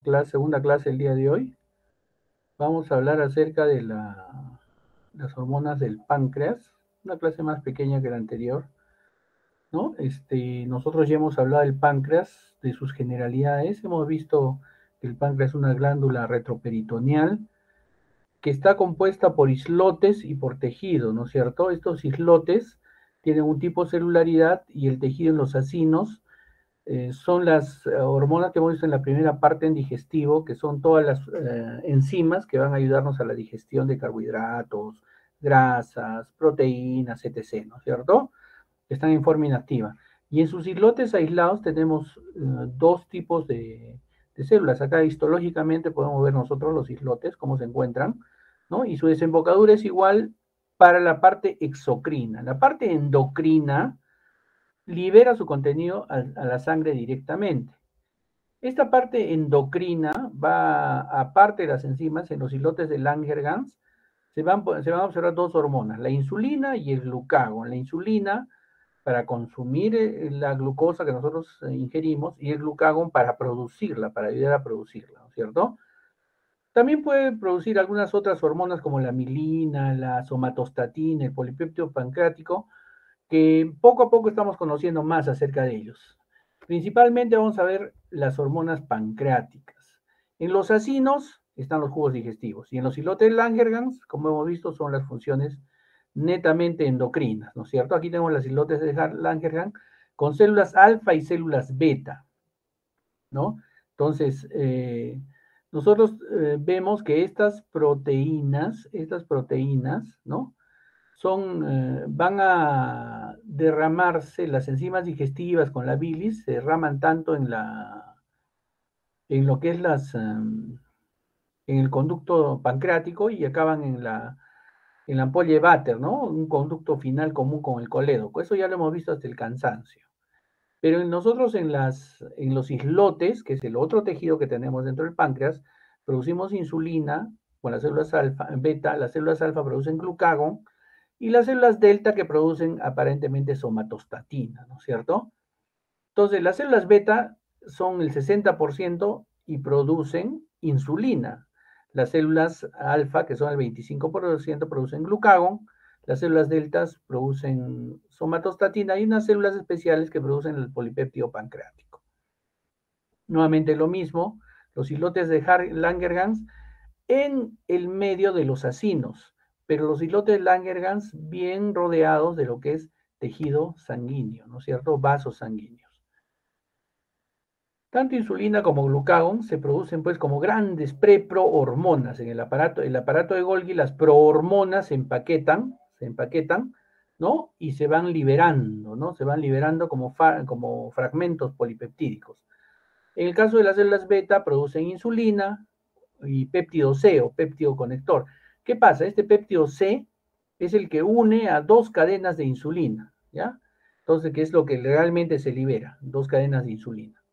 Segunda clase el día de hoy. Vamos a hablar acerca de las hormonas del páncreas, una clase más pequeña que la anterior, ¿no? Nosotros ya hemos hablado del páncreas, de sus generalidades. Hemos visto que el páncreas es una glándula retroperitoneal que está compuesta por islotes y por tejido, ¿no es cierto? Estos islotes tienen un tipo de celularidad y el tejido en los acinos son las hormonas que hemos visto en la primera parte en digestivo, que son todas las enzimas que van a ayudarnos a la digestión de carbohidratos, grasas, proteínas, etc., ¿no es cierto? Que están en forma inactiva. Y en sus islotes aislados tenemos dos tipos de células. Acá histológicamente podemos ver nosotros los islotes, cómo se encuentran, ¿no? Y su desembocadura es igual para la parte exocrina. La parte endocrina libera su contenido a la sangre directamente. Esta parte endocrina va, aparte de las enzimas, en los islotes de Langerhans, se van a observar dos hormonas, la insulina y el glucagón. La insulina para consumir la glucosa que nosotros ingerimos y el glucagón para producirla, para ayudar a producirla, ¿no es cierto? También puede producir algunas otras hormonas como la milina, la somatostatina, el polipéptido pancreático, que poco a poco estamos conociendo más acerca de ellos. Principalmente vamos a ver las hormonas pancreáticas. En los acinos están los jugos digestivos y en los islotes Langerhans, como hemos visto, son las funciones netamente endocrinas, ¿no es cierto? Aquí tenemos las islotes de Langerhans con células alfa y células beta, ¿no? Entonces, nosotros vemos que estas proteínas, ¿no? Van a derramarse las enzimas digestivas con la bilis, se derraman tanto en lo que es en el conducto pancreático y acaban en la ampolla de Vater, ¿no? Un conducto final común con el colédoco. Eso ya lo hemos visto hasta el cansancio. Pero nosotros en los islotes, que es el otro tejido que tenemos dentro del páncreas, producimos insulina con las células alfa, beta, las células alfa producen glucagón y las células delta que producen aparentemente somatostatina, ¿no es cierto? Entonces, las células beta son el 60% y producen insulina. Las células alfa, que son el 25%, producen glucagón. Las células deltas producen somatostatina y unas células especiales que producen el polipéptido pancreático. Nuevamente lo mismo, los islotes de Langerhans en el medio de los acinos, pero los islotes de Langerhans bien rodeados de lo que es tejido sanguíneo, ¿no es cierto? Vasos sanguíneos. Tanto insulina como glucagón se producen pues como grandes preprohormonas en el aparato de Golgi, las prohormonas se empaquetan, ¿no? Y se van liberando, ¿no? Se van liberando como fragmentos polipeptídicos. En el caso de las células beta producen insulina y péptido C o péptido conector. ¿Qué pasa? Este péptido C es el que une a dos cadenas de insulina, ¿ya? Entonces, ¿qué es lo que realmente se libera? Dos cadenas de insulina.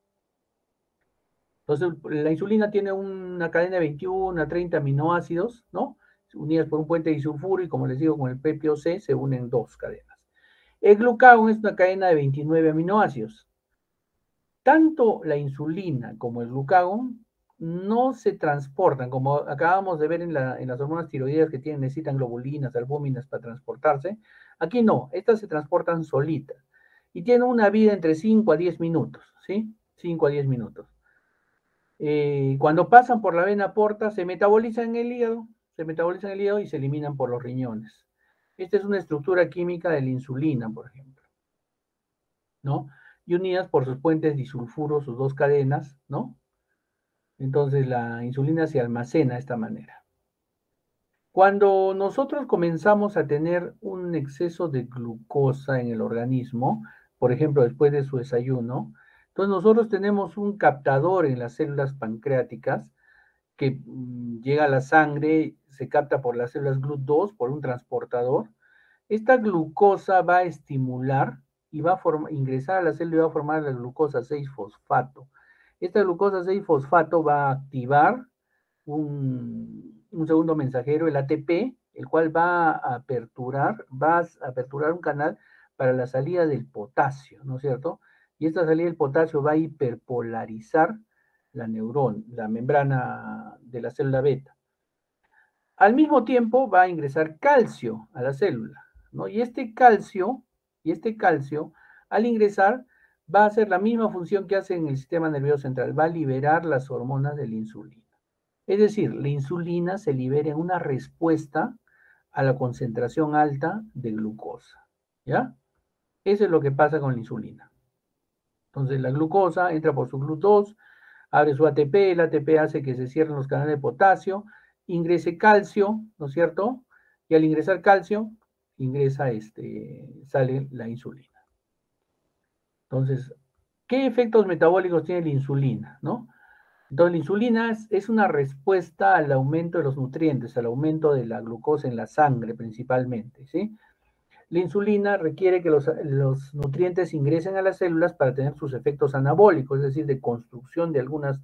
Entonces, la insulina tiene una cadena de 21 a 30 aminoácidos, ¿no? Unidas por un puente disulfuro y como les digo, con el péptido C se unen dos cadenas. El glucagón es una cadena de 29 aminoácidos. Tanto la insulina como el glucagón no se transportan, como acabamos de ver en las hormonas tiroideas que necesitan globulinas, albúminas para transportarse. Aquí no, estas se transportan solitas y tienen una vida entre 5 a 10 minutos, ¿sí? 5 a 10 minutos. Cuando pasan por la vena porta, se metabolizan en el hígado y se eliminan por los riñones. Esta es una estructura química de la insulina, por ejemplo, ¿no? Y unidas por sus puentes disulfuros, sus dos cadenas, ¿no? Entonces la insulina se almacena de esta manera. Cuando nosotros comenzamos a tener un exceso de glucosa en el organismo, por ejemplo, después de su desayuno, entonces nosotros tenemos un captador en las células pancreáticas que llega a la sangre, se capta por las células GLUT2, por un transportador. Esta glucosa va a estimular y va a ingresar a la célula y va a formar la glucosa 6-fosfato. Esta glucosa 6-fosfato va a activar un segundo mensajero, el ATP, el cual va a aperturar un canal para la salida del potasio, ¿no es cierto? Y esta salida del potasio va a hiperpolarizar la membrana de la célula beta. Al mismo tiempo va a ingresar calcio a la célula, ¿no? Y este calcio, al ingresar, va a hacer la misma función que hace en el sistema nervioso central, va a liberar las hormonas de la insulina. Es decir, la insulina se libera en una respuesta a la concentración alta de glucosa, ¿ya? Eso es lo que pasa con la insulina. Entonces la glucosa entra por su GLUT2, abre su ATP, el ATP hace que se cierren los canales de potasio, ingrese calcio, ¿no es cierto? Y al ingresar calcio, sale la insulina. Entonces, ¿qué efectos metabólicos tiene la insulina, no? Entonces, la insulina es una respuesta al aumento de los nutrientes, al aumento de la glucosa en la sangre principalmente, ¿sí? La insulina requiere que los nutrientes ingresen a las células para tener sus efectos anabólicos, es decir, de construcción de algunos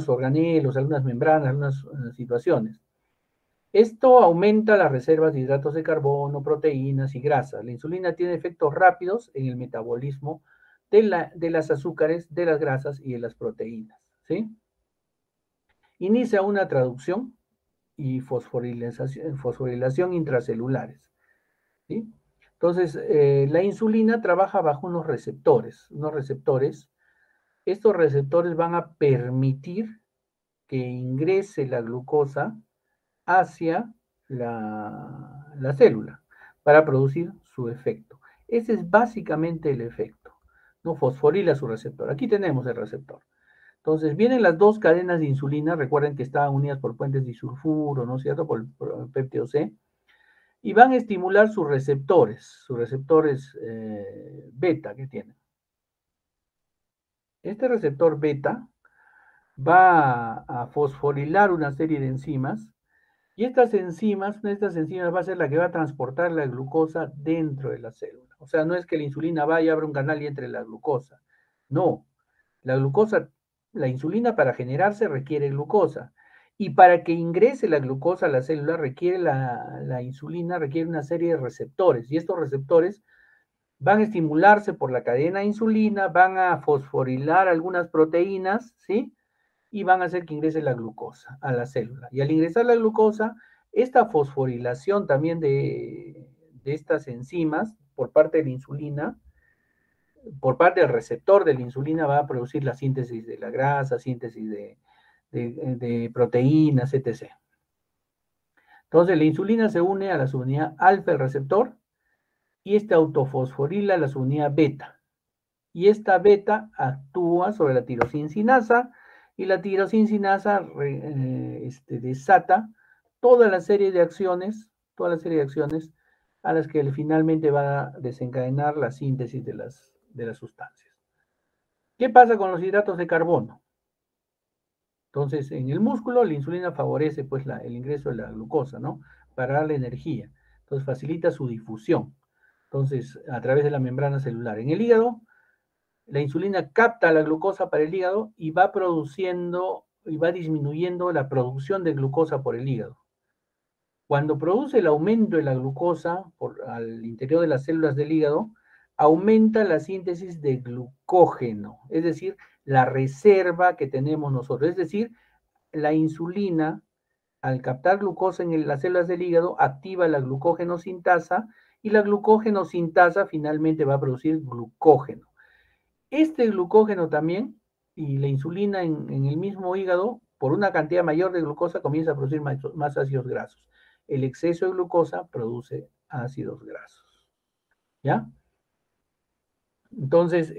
organelos, algunas membranas, algunas situaciones. Esto aumenta las reservas de hidratos de carbono, proteínas y grasas. La insulina tiene efectos rápidos en el metabolismo de las azúcares, de las grasas y de las proteínas, ¿sí? Inicia una traducción y fosforilación intracelulares, ¿sí? Entonces, la insulina trabaja bajo unos receptores. Estos receptores van a permitir que ingrese la glucosa hacia la célula para producir su efecto. Ese es básicamente el efecto, ¿no? Fosforila su receptor. Aquí tenemos el receptor. Entonces, vienen las dos cadenas de insulina, recuerden que estaban unidas por puentes disulfuro, ¿no es cierto? Por el péptido C, y van a estimular sus receptores beta que tienen. Este receptor beta va a fosforilar una serie de enzimas y una de estas enzimas va a ser la que va a transportar la glucosa dentro de la célula. O sea, no es que la insulina vaya y abra un canal y entre la glucosa. No, la insulina para generarse requiere glucosa. Y para que ingrese la glucosa a la célula la insulina requiere una serie de receptores. Y estos receptores van a estimularse por la cadena insulina, van a fosforilar algunas proteínas, ¿sí? Y van a hacer que ingrese la glucosa a la célula. Y al ingresar la glucosa, esta fosforilación también de estas enzimas por parte de la insulina, por parte del receptor de la insulina, va a producir la síntesis de la grasa, síntesis de proteínas, etc. Entonces, la insulina se une a la subunidad alfa del receptor y este autofosforila la subunidad beta. Y esta beta actúa sobre la tirosincinasa y la tirosincinasa desata toda la serie de acciones a las que finalmente va a desencadenar la síntesis de las sustancias. ¿Qué pasa con los hidratos de carbono? Entonces, en el músculo la insulina favorece pues el ingreso de la glucosa, ¿no? Para darle energía. Entonces, facilita su difusión. Entonces, a través de la membrana celular. En el hígado, la insulina capta la glucosa para el hígado y va produciendo y va disminuyendo la producción de glucosa por el hígado. Cuando produce el aumento de la glucosa al interior de las células del hígado, aumenta la síntesis de glucógeno, es decir, la reserva que tenemos nosotros. Es decir, la insulina, al captar glucosa en las células del hígado, activa la glucógeno sintasa y la glucógeno sintasa finalmente va a producir glucógeno. Este glucógeno también y la insulina en el mismo hígado, por una cantidad mayor de glucosa, comienza a producir más ácidos grasos. El exceso de glucosa produce ácidos grasos. ¿Ya? Entonces,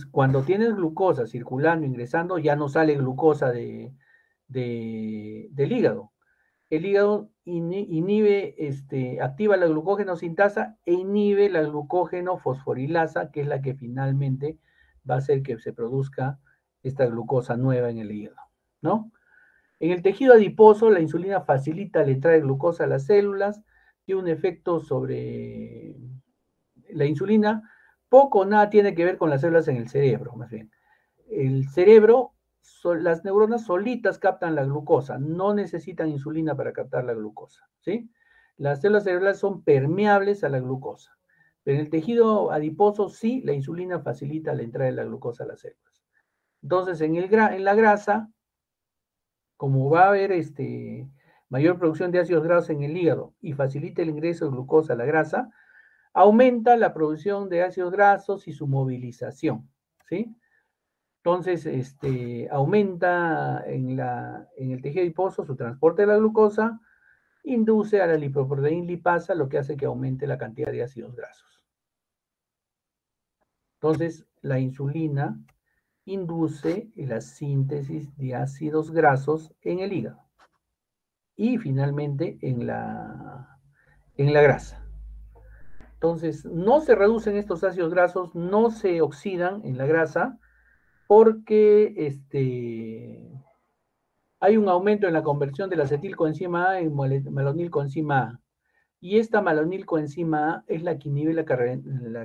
cuando tienes glucosa circulando, ingresando, ya no sale glucosa del hígado. El hígado activa la glucógeno sintasa e inhibe la glucógeno fosforilasa, que es la que finalmente va a hacer que se produzca esta glucosa nueva en el hígado, ¿no? En el tejido adiposo, la insulina facilita la entrada de glucosa a las células, tiene un efecto sobre la insulina, poco o nada tiene que ver con las células en el cerebro, más bien. El cerebro, las neuronas solitas captan la glucosa, no necesitan insulina para captar la glucosa, ¿sí? Las células cerebrales son permeables a la glucosa. Pero en el tejido adiposo sí, la insulina facilita la entrada de la glucosa a las células. Entonces, en la grasa, como va a haber mayor producción de ácidos grasos en el hígado y facilita el ingreso de glucosa a la grasa, aumenta la producción de ácidos grasos y su movilización, ¿sí? Entonces, aumenta en el tejido adiposo su transporte de la glucosa, induce a la lipoproteína lipasa, lo que hace que aumente la cantidad de ácidos grasos. Entonces, la insulina induce la síntesis de ácidos grasos en el hígado y finalmente en la grasa. Entonces, no se reducen estos ácidos grasos, no se oxidan en la grasa porque hay un aumento en la conversión de la acetilcoenzima A en malonilcoenzima A. Y esta malonilcoenzima A es la que inhibe la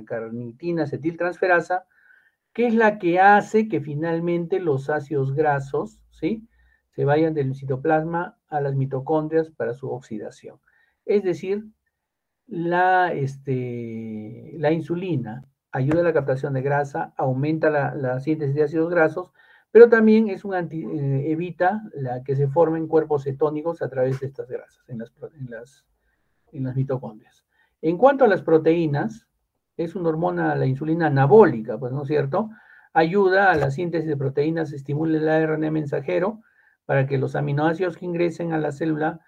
carnitina acetiltransferasa, que es la que hace que finalmente los ácidos grasos, ¿sí?, se vayan del citoplasma a las mitocondrias para su oxidación. Es decir, la insulina ayuda a la captación de grasa, aumenta la síntesis de ácidos grasos, pero también es evita que se formen cuerpos cetónicos a través de estas grasas en las mitocondrias. En cuanto a las proteínas, es una hormona, la insulina anabólica, pues, ¿no es cierto? Ayuda a la síntesis de proteínas, estimula el ARN mensajero para que los aminoácidos que ingresen a la célula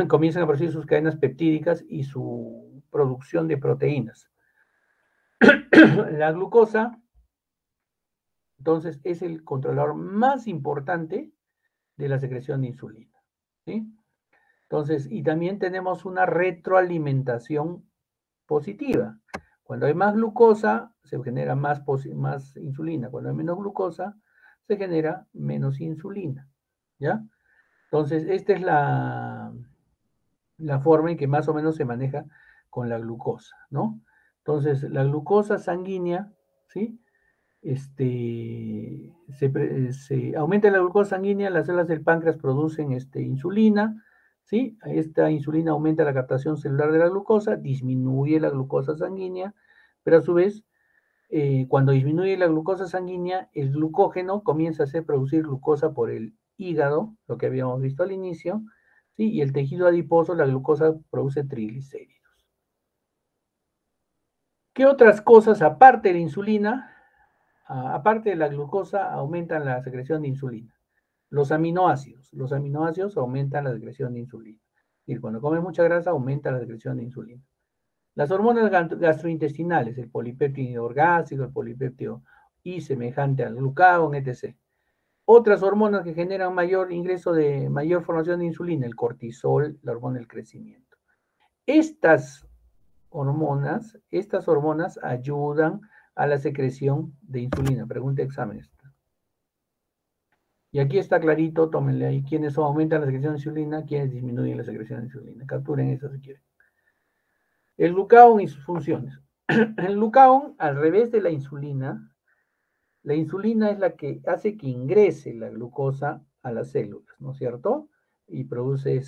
comiencen a producir sus cadenas peptídicas y su producción de proteínas. La glucosa, entonces, es el controlador más importante de la secreción de insulina, ¿sí? Entonces, y también tenemos una retroalimentación positiva. Cuando hay más glucosa, se genera más insulina. Cuando hay menos glucosa, se genera menos insulina, ¿ya? Entonces, esta es la forma en que más o menos se maneja con la glucosa, ¿no? Entonces, la glucosa sanguínea, ¿sí? Se aumenta la glucosa sanguínea, las células del páncreas producen insulina, ¿sí? Esta insulina aumenta la captación celular de la glucosa, disminuye la glucosa sanguínea, pero a su vez, cuando disminuye la glucosa sanguínea, el glucógeno comienza a hacer producir glucosa por el hígado, lo que habíamos visto al inicio, ¿sí? Y el tejido adiposo, la glucosa produce triglicéridos. ¿Qué otras cosas, aparte de la insulina, aparte de la glucosa, aumentan la secreción de insulina? Los aminoácidos. Los aminoácidos aumentan la secreción de insulina. Y cuando comes mucha grasa, aumenta la secreción de insulina. Las hormonas gastrointestinales, el polipéptido orgástrico, el polipéptido I semejante al glucagón, etc. Otras hormonas que generan mayor ingreso de mayor formación de insulina, el cortisol, la hormona del crecimiento. Estas hormonas ayudan a la secreción de insulina. Pregunta de examen. Y aquí está clarito, tómenle ahí, quiénes aumentan la secreción de insulina, quiénes disminuyen la secreción de insulina. Capturen eso si quieren. El glucagón y sus funciones. El glucagón, al revés de la insulina es la que hace que ingrese la glucosa a las células, ¿no es cierto? Y produce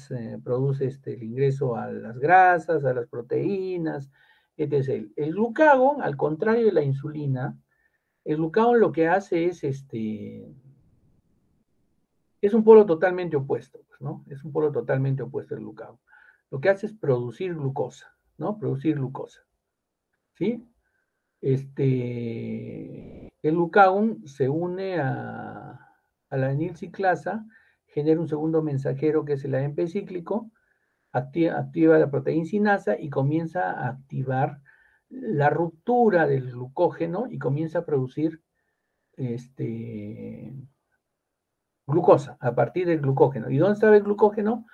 el ingreso a las grasas, a las proteínas, etc. El glucagón, al contrario de la insulina, el glucagón lo que hace es un polo totalmente opuesto, pues, ¿no? Es un polo totalmente opuesto el glucagón. Lo que hace es producir glucosa, ¿no? Producir glucosa, ¿sí? El glucagón se une a la anilciclasa, genera un segundo mensajero que es el AMP cíclico, activa la proteína sinasa y comienza a activar la ruptura del glucógeno y comienza a producir glucosa a partir del glucógeno. ¿Y dónde estaba el glucógeno?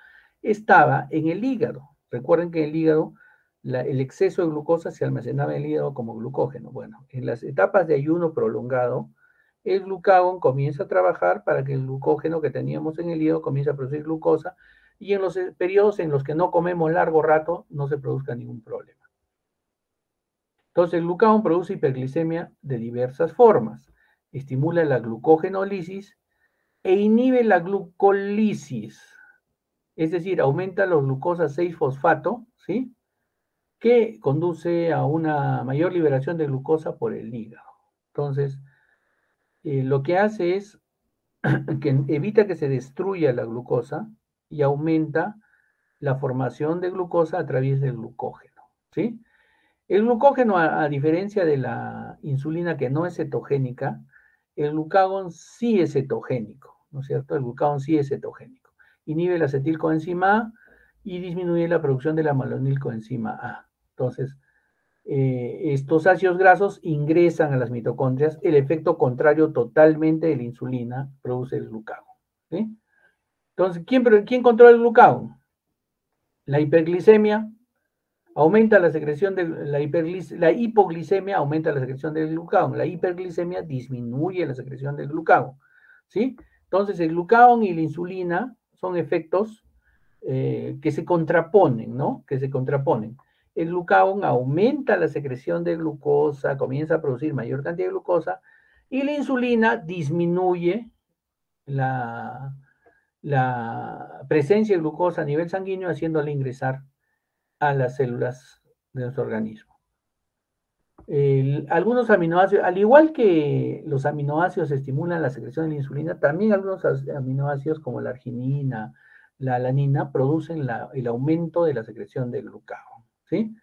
Estaba en el hígado. Recuerden que en el hígado el exceso de glucosa se almacenaba en el hígado como glucógeno. Bueno, en las etapas de ayuno prolongado, el glucagón comienza a trabajar para que el glucógeno que teníamos en el hígado comience a producir glucosa y en los periodos en los que no comemos largo rato no se produzca ningún problema. Entonces, el glucagón produce hiperglicemia de diversas formas. Estimula la glucogenólisis e inhibe la glucólisis, es decir, aumenta la glucosa 6-fosfato, ¿sí? que conduce a una mayor liberación de glucosa por el hígado. Entonces, lo que hace es que evita que se destruya la glucosa y aumenta la formación de glucosa a través del glucógeno, ¿sí? El glucógeno, a diferencia de la insulina que no es cetogénica, el glucagón sí es cetogénico, ¿no es cierto? El glucagón sí es cetogénico. Inhibe la acetilcoenzima A y disminuye la producción de la malonilcoenzima A. Entonces, estos ácidos grasos ingresan a las mitocondrias, el efecto contrario totalmente de la insulina produce el glucagón, ¿sí? Entonces, ¿quién controla el glucagón? La hiperglicemia aumenta la secreción de la hipoglicemia, aumenta la secreción del glucagón. La hiperglicemia disminuye la secreción del glucagón, ¿sí? Entonces, el glucagón y la insulina son efectos que se contraponen, ¿no? Que se contraponen. El glucagón aumenta la secreción de glucosa, comienza a producir mayor cantidad de glucosa, y la insulina disminuye la, la presencia de glucosa a nivel sanguíneo, haciéndole ingresar a las células de nuestro organismo. Algunos aminoácidos, al igual que los aminoácidos estimulan la secreción de la insulina, también algunos aminoácidos como la arginina, la alanina, producen el aumento de la secreción del glucagón, ¿sí?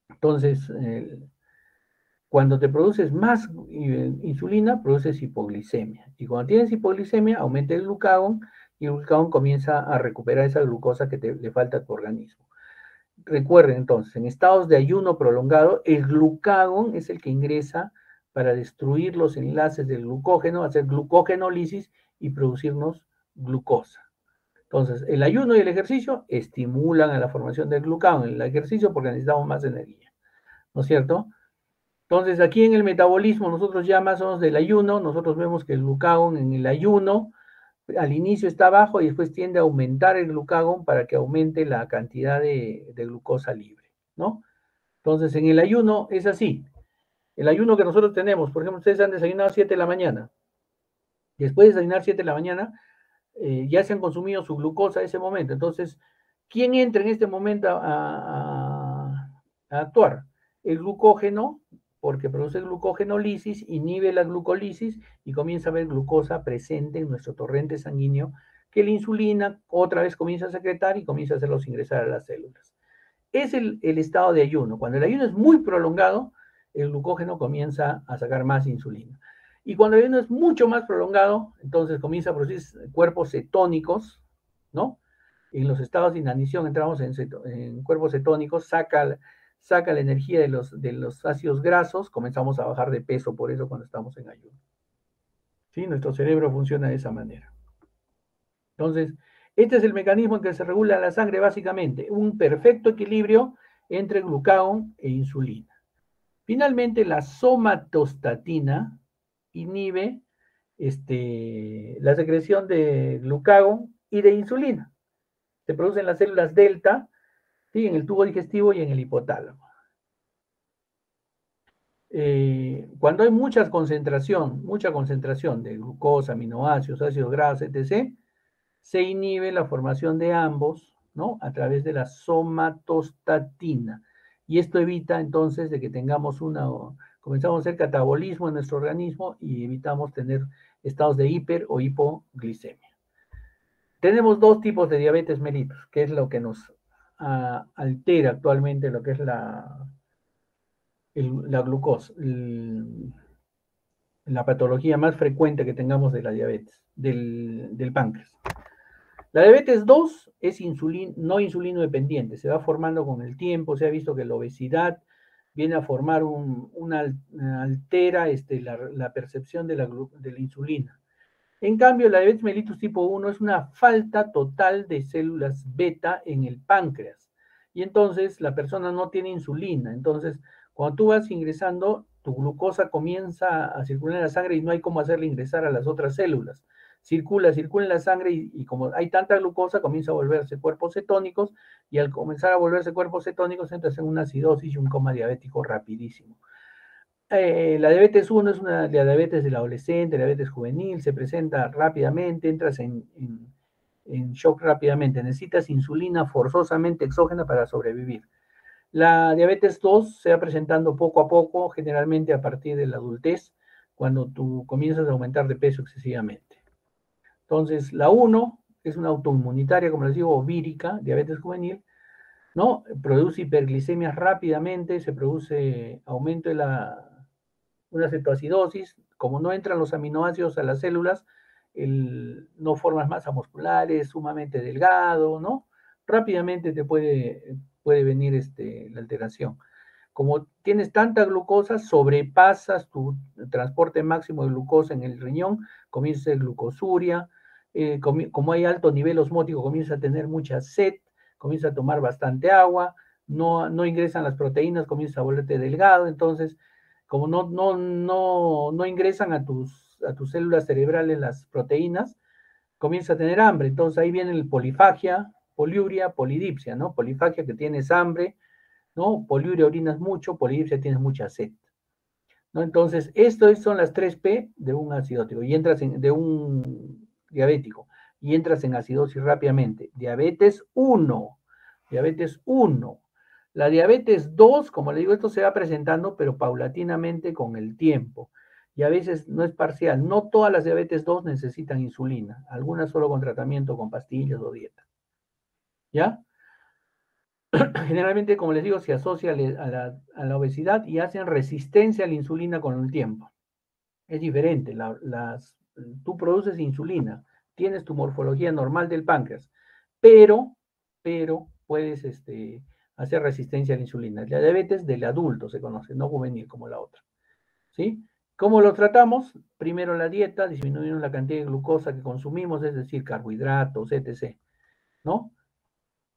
Entonces, cuando te produces más insulina, produces hipoglicemia. Y cuando tienes hipoglicemia, aumenta el glucagón y el glucagón comienza a recuperar esa glucosa que le falta a tu organismo. Recuerden entonces, en estados de ayuno prolongado, el glucagón es el que ingresa para destruir los enlaces del glucógeno, hacer glucogenólisis y producirnos glucosa. Entonces, el ayuno y el ejercicio estimulan a la formación del glucagón. El ejercicio porque necesitamos más energía, ¿no es cierto? Entonces, aquí en el metabolismo, nosotros ya más o menos del ayuno, nosotros vemos que el glucagón en el ayuno al inicio está bajo y después tiende a aumentar el glucagón para que aumente la cantidad de glucosa libre, ¿no? Entonces, en el ayuno es así. El ayuno que nosotros tenemos, por ejemplo, ustedes han desayunado a 7 de la mañana. Después de desayunar 7 de la mañana, ya se han consumido su glucosa en ese momento. Entonces, ¿quién entra en este momento a actuar? El glucógeno, porque produce glucogenólisis, inhibe la glucólisis y comienza a haber glucosa presente en nuestro torrente sanguíneo, que la insulina otra vez comienza a secretar y comienza a hacerlos ingresar a las células. Es el estado de ayuno. Cuando el ayuno es muy prolongado, el glucógeno comienza a sacar más insulina. Y cuando el ayuno es mucho más prolongado, entonces comienza a producir cuerpos cetónicos, ¿no? En los estados de inanición entramos en cuerpos cetónicos, saca la energía de los ácidos grasos, comenzamos a bajar de peso por eso cuando estamos en ayuno. ¿Sí? Nuestro cerebro funciona de esa manera. Entonces, este es el mecanismo en que se regula la sangre básicamente, un perfecto equilibrio entre glucagón e insulina. Finalmente, la somatostatina inhibe la secreción de glucagón y de insulina. Se producen las células delta, ¿sí? En el tubo digestivo y en el hipotálamo. Cuando hay mucha concentración de glucosa, aminoácidos, ácidos grasos, etc., se inhibe la formación de ambos, ¿no? A través de la somatostatina. Y esto evita entonces de que comenzamos a hacer catabolismo en nuestro organismo y evitamos tener estados de hiper o hipoglicemia. Tenemos dos tipos de diabetes mellitus, que es lo que nos altera actualmente lo que es la glucosa, la patología más frecuente que tengamos de la diabetes, del páncreas. La diabetes 2 es no insulino dependiente, se va formando con el tiempo, se ha visto que la obesidad viene a formar altera la percepción de la insulina. En cambio, la diabetes mellitus tipo 1 es una falta total de células beta en el páncreas. Y entonces la persona no tiene insulina. Entonces, cuando tú vas ingresando, tu glucosa comienza a circular en la sangre y no hay cómo hacerla ingresar a las otras células. Circula en la sangre y como hay tanta glucosa, comienza a volverse cuerpos cetónicos y al comenzar a volverse cuerpos cetónicos entras en una acidosis y un coma diabético rapidísimo. La diabetes 1 es la diabetes del adolescente, la diabetes juvenil, se presenta rápidamente, entras en shock rápidamente. Necesitas insulina forzosamente exógena para sobrevivir. La diabetes 2 se va presentando poco a poco, generalmente a partir de la adultez, cuando tú comienzas a aumentar de peso excesivamente. Entonces, la 1 es una autoinmunitaria, como les digo, vírica, diabetes juvenil, ¿no? Produce hiperglicemias rápidamente, se produce aumento de una cetoacidosis, como no entran los aminoácidos a las células, no formas masa muscular, es sumamente delgado, ¿no? Rápidamente te puede venir la alteración. Como tienes tanta glucosa, sobrepasas tu transporte máximo de glucosa en el riñón, comienza a glucosuria, como hay alto nivel osmótico, comienza a tener mucha sed, comienza a tomar bastante agua, no ingresan las proteínas, comienza a volverte delgado, entonces, como no ingresan a tus células cerebrales las proteínas, comienza a tener hambre, entonces ahí viene el polifagia, poliuria, polidipsia, ¿no? Polifagia que tienes hambre, ¿no? Poliuria orinas mucho, polidipsia tienes mucha sed, ¿no? Entonces, estas son las 3P de un acidótico, de un diabético, y entras en acidosis rápidamente. Diabetes 1, diabetes 1. La diabetes 2, como le digo, esto se va presentando, pero paulatinamente con el tiempo. Y a veces no es parcial. No todas las diabetes 2 necesitan insulina. Algunas solo con tratamiento con pastillas o dieta. ¿Ya? Generalmente, como les digo, se asocia a la obesidad y hacen resistencia a la insulina con el tiempo. Es diferente, tú produces insulina, tienes tu morfología normal del páncreas, pero, puedes hacer resistencia a la insulina. La diabetes del adulto se conoce, no juvenil como la otra. ¿Sí? ¿Cómo lo tratamos? Primero la dieta, disminuyendo la cantidad de glucosa que consumimos, es decir, carbohidratos, etc. ¿No?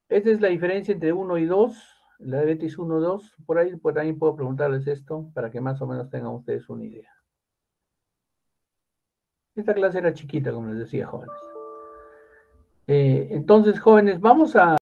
Esta es la diferencia entre 1 y 2, la diabetes 1 y 2. Por ahí también puedo preguntarles esto para que más o menos tengan ustedes una idea. Esta clase era chiquita, como les decía, jóvenes. Entonces, jóvenes, vamos a